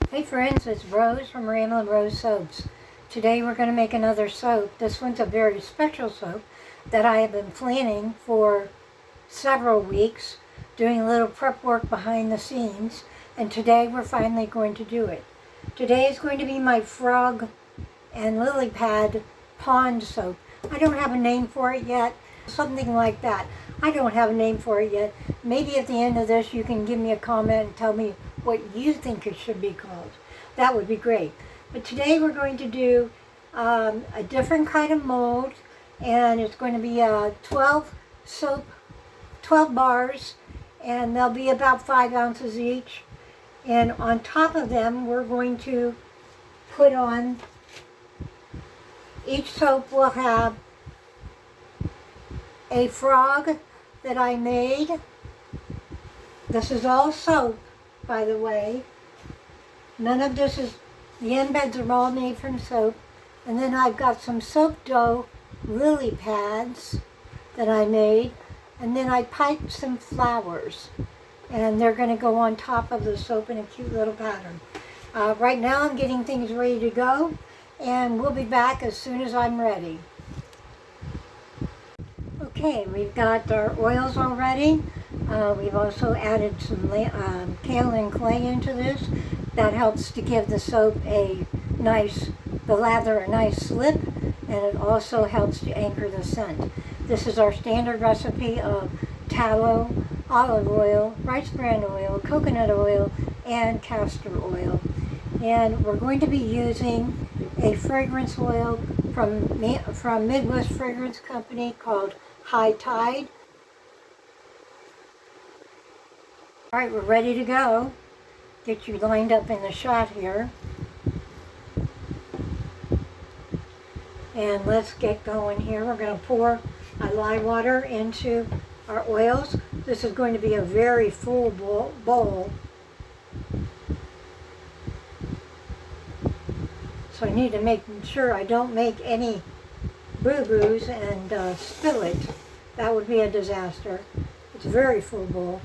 Hey friends, it's Rose from Ramblin' Rose Soaps. Today we're going to make another soap. This one's a very special soap that I have been planning for several weeks, doing a little prep work behind the scenes, and today we're finally going to do it. Today is going to be my frog and lily pad pond soap. I don't have a name for it yet, something like that. I don't have a name for it yet. Maybe at the end of this you can give me a comment and tell me what you think it should be called. That would be great. But today we're going to do a different kind of mold, and it's going to be 12 bars, and they'll be about 5 ounces each. And on top of them we're going to put on, each soap will have a frog that I made. This is all soap, by the way. None of this is, the embeds are all made from soap. And then I've got some soap dough lily pads that I made. And then I piped some flowers. And they're going to go on top of the soap in a cute little pattern. Right now I'm getting things ready to go. And we'll be back as soon as I'm ready. Okay, we've got our oils already. We've also added some kaolin clay into this. That helps to give the soap the lather a nice slip, and it also helps to anchor the scent. This is our standard recipe of tallow, olive oil, rice bran oil, coconut oil, and castor oil. And we're going to be using a fragrance oil from Midwest Fragrance Company called High Tide. All right, we're ready to go. Get you lined up in the shot here. And let's get going here. We're going to pour our lye water into our oils. This is going to be a very full bowl. So I need to make sure I don't make any boo-boos and spill it. That would be a disaster. It's a very full bowl.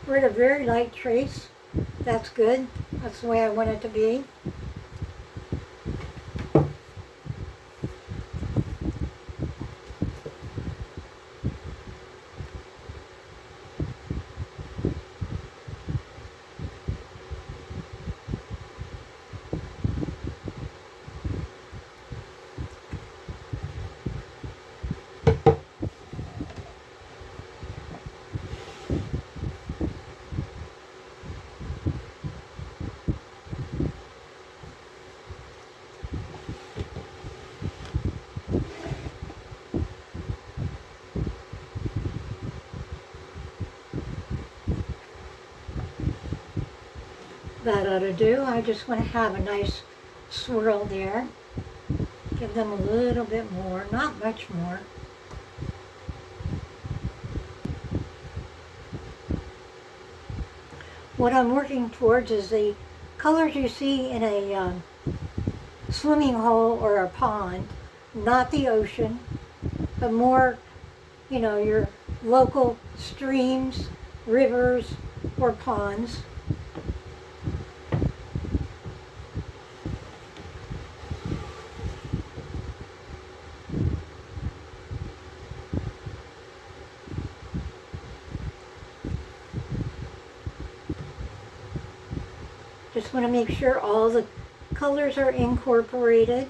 We're at a very light trace. That's good. That's the way I want it to be. That ought to do. I just want to have a nice swirl there. Give them a little bit more, not much more. What I'm working towards is the colors you see in a swimming hole or a pond, not the ocean, but more, your local streams, rivers, or ponds. Just want to make sure all the colors are incorporated.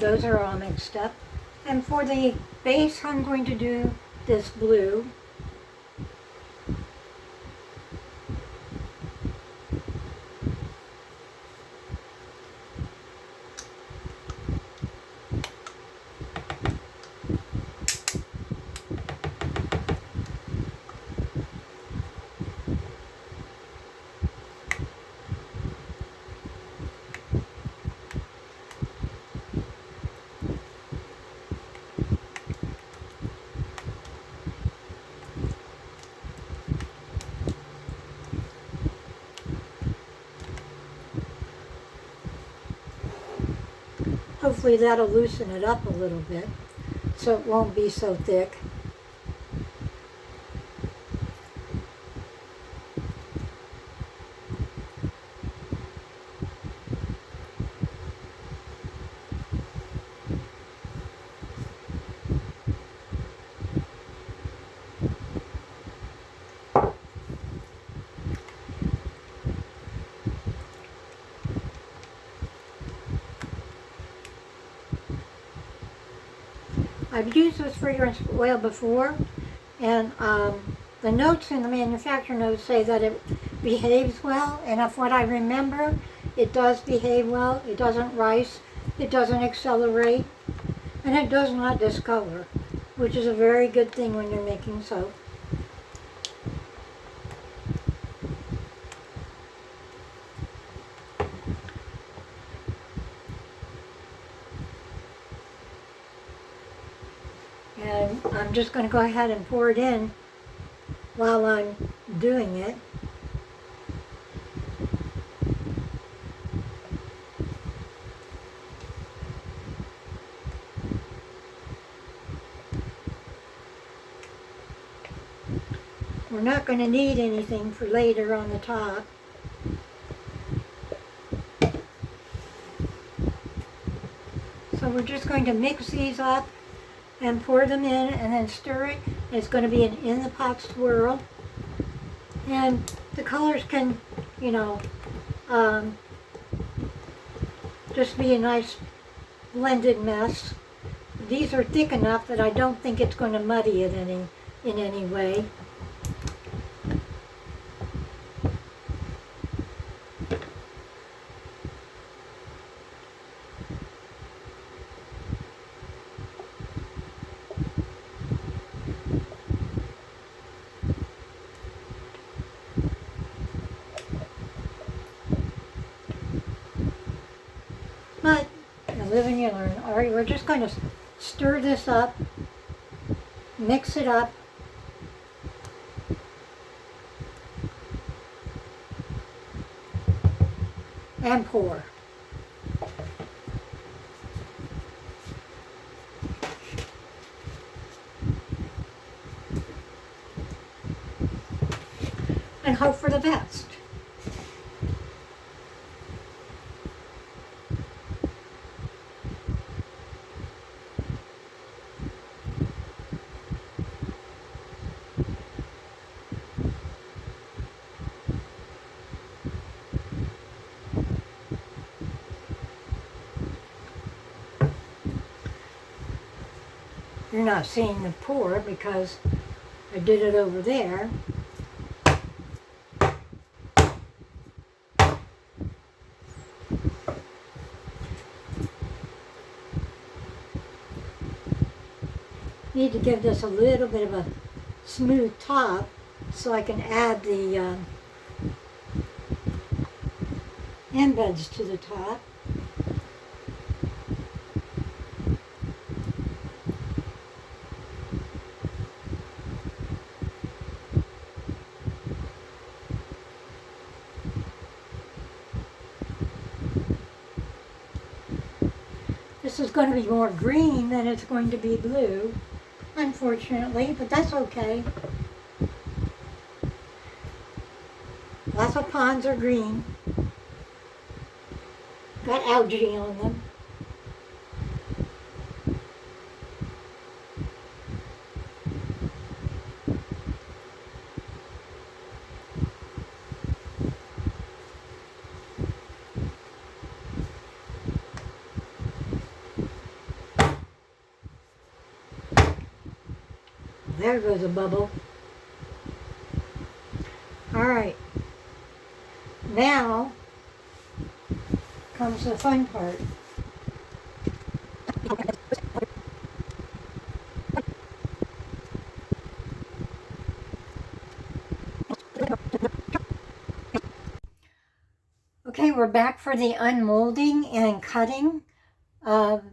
those are all mixed up. And for the base, I'm going to do this blue. Hopefully that'll loosen it up a little bit so it won't be so thick. I've used this fragrance oil before, and the notes in the manufacturer notes say that it behaves well, and if what I remember, it does behave well. It doesn't rise, it doesn't accelerate, and it does not discolor, which is a very good thing when you're making soap. And I'm just going to go ahead and pour it in while I'm doing it. We're not going to need anything for later on the top. So we're just going to mix these up and pour them in and then stir it. It's going to be an in the pot swirl. And the colors can, you know, just be a nice blended mess. These are thick enough that I don't think it's going to muddy it in any way. But you live and you learn. All right, we're just going to stir this up, mix it up, and pour. And hope for the best. You're not seeing the pour because I did it over there. Need to give this a little bit of a smooth top so I can add the embeds to the top. This is going to be more green than it's going to be blue, unfortunately, but that's okay. Lots of ponds are green. Got algae on them. there goes a bubble. All right. Now comes the fun part. Okay, we're back for the unmolding and cutting of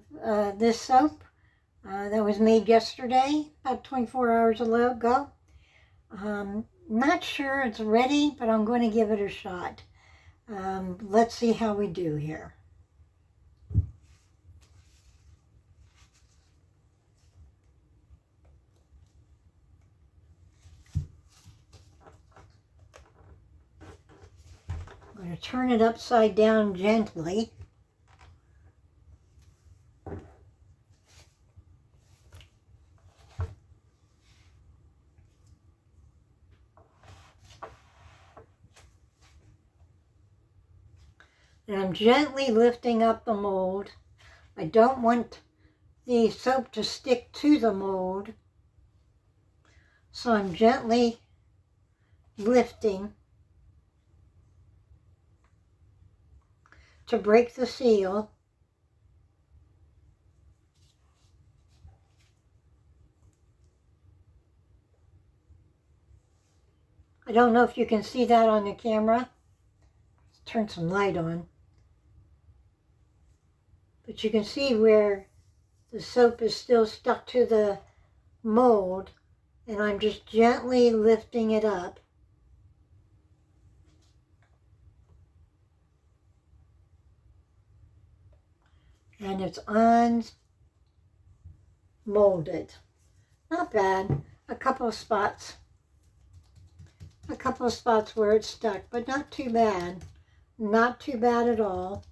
this soap. That was made yesterday, about 24 hours ago. Not sure it's ready, but I'm going to give it a shot. Let's see how we do here. I'm going to turn it upside down gently. And I'm gently lifting up the mold. I don't want the soap to stick to the mold, so I'm gently lifting to break the seal. I don't know if you can see that on the camera. Let's turn some light on. But you can see where the soap is still stuck to the mold, and I'm just gently lifting it up. And it's unmolded. Not bad. A couple of spots where it's stuck, but not too bad. Not too bad at all.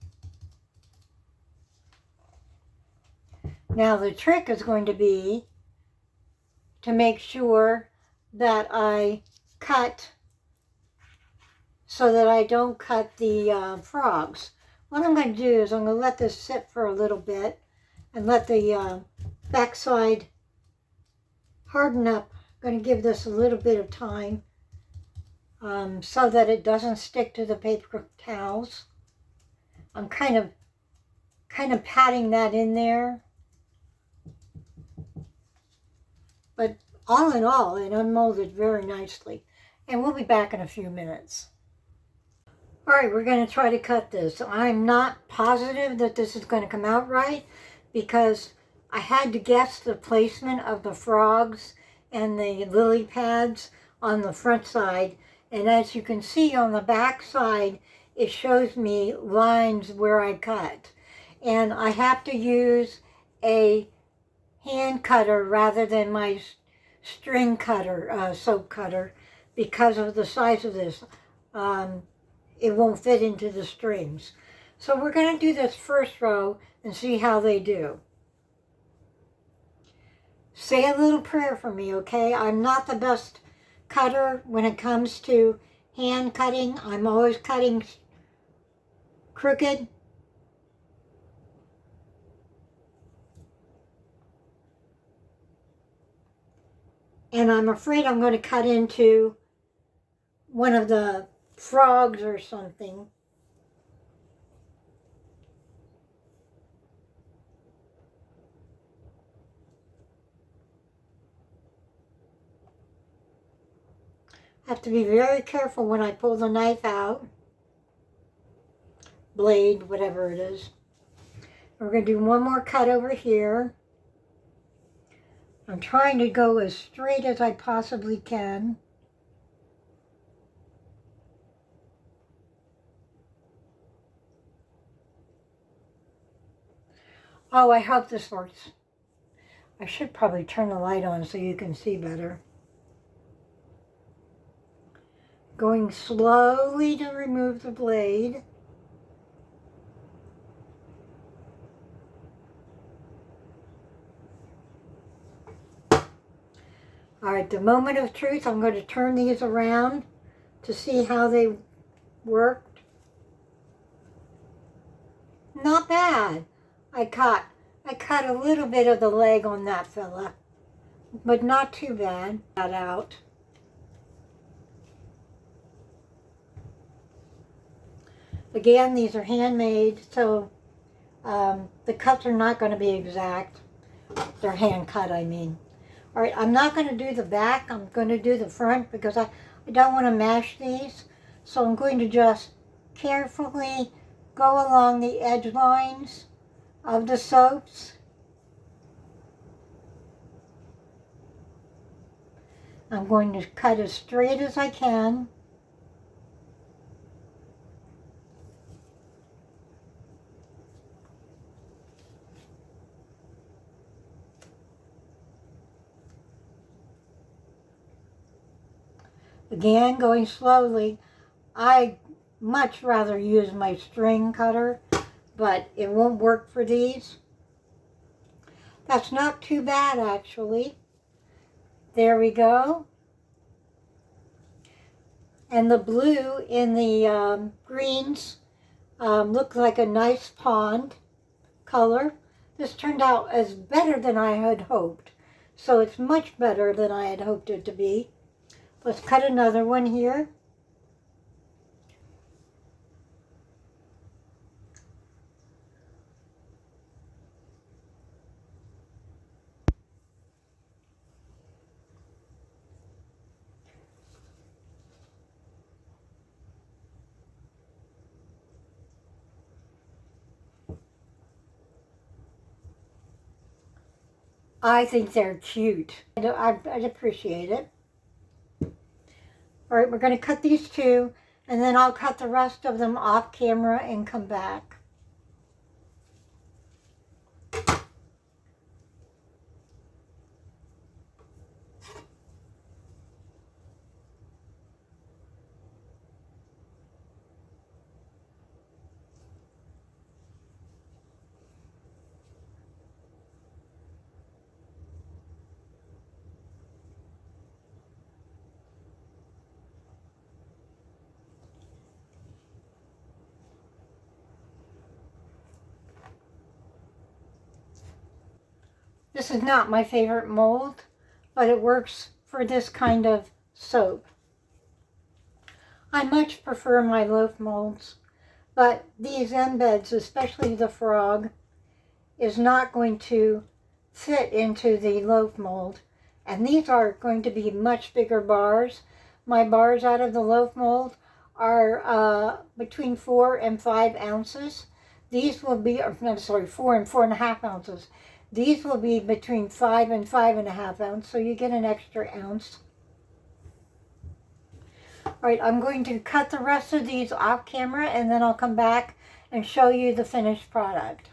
Now the trick is going to be to make sure that I cut so that I don't cut the frogs. What I'm going to do is I'm going to let this sit for a little bit and let the backside harden up. I'm going to give this a little bit of time so that it doesn't stick to the paper towels. I'm kind of patting that in there. But all in all, it unmolded very nicely. And we'll be back in a few minutes. All right, we're going to try to cut this. I'm not positive that this is going to come out right because I had to guess the placement of the frogs and the lily pads on the front side. And as you can see on the back side, it shows me lines where I cut. And I have to use a hand cutter rather than my string cutter, soap cutter, because of the size of this. It won't fit into the strings. So we're going to do this first row and see how they do. Say a little prayer for me, okay? I'm not the best cutter when it comes to hand cutting. I'm always cutting crooked. And I'm afraid I'm going to cut into one of the frogs or something. I have to be very careful when I pull the knife out. Blade, whatever it is. We're going to do one more cut over here. I'm trying to go as straight as I possibly can. Oh, I hope this works. I should probably turn the light on so you can see better. Going slowly to remove the blade. All right, the moment of truth, I'm going to turn these around to see how they worked. Not bad. I cut a little bit of the leg on that fella. but not too bad. That out. Again, these are handmade, so the cuts are not going to be exact. They're hand cut, I mean. All right, I'm not going to do the back. I'm going to do the front because I don't want to mash these. So I'm going to just carefully go along the edge lines of the soaps. I'm going to cut as straight as I can. Again, going slowly. I much rather use my string cutter, but it won't work for these. That's not too bad, actually. There we go. And the blue in the greens look like a nice pond color. This turned out as better than I had hoped. So it's much better than I had hoped it to be. Let's cut another one here. I think they're cute. I'd appreciate it. All right, we're going to cut these two, and then I'll cut the rest of them off camera and come back. This is not my favorite mold, but it works for this kind of soap. I much prefer my loaf molds, but these embeds, especially the frog, is not going to fit into the loaf mold. And these are going to be much bigger bars. My bars out of the loaf mold are between 4 and 5 ounces. These will be, I'm sorry, 4 and 4.5 ounces. These will be between 5 and 5.5 ounces, so you get an extra ounce. All right, I'm going to cut the rest of these off camera, and then I'll come back and show you the finished product.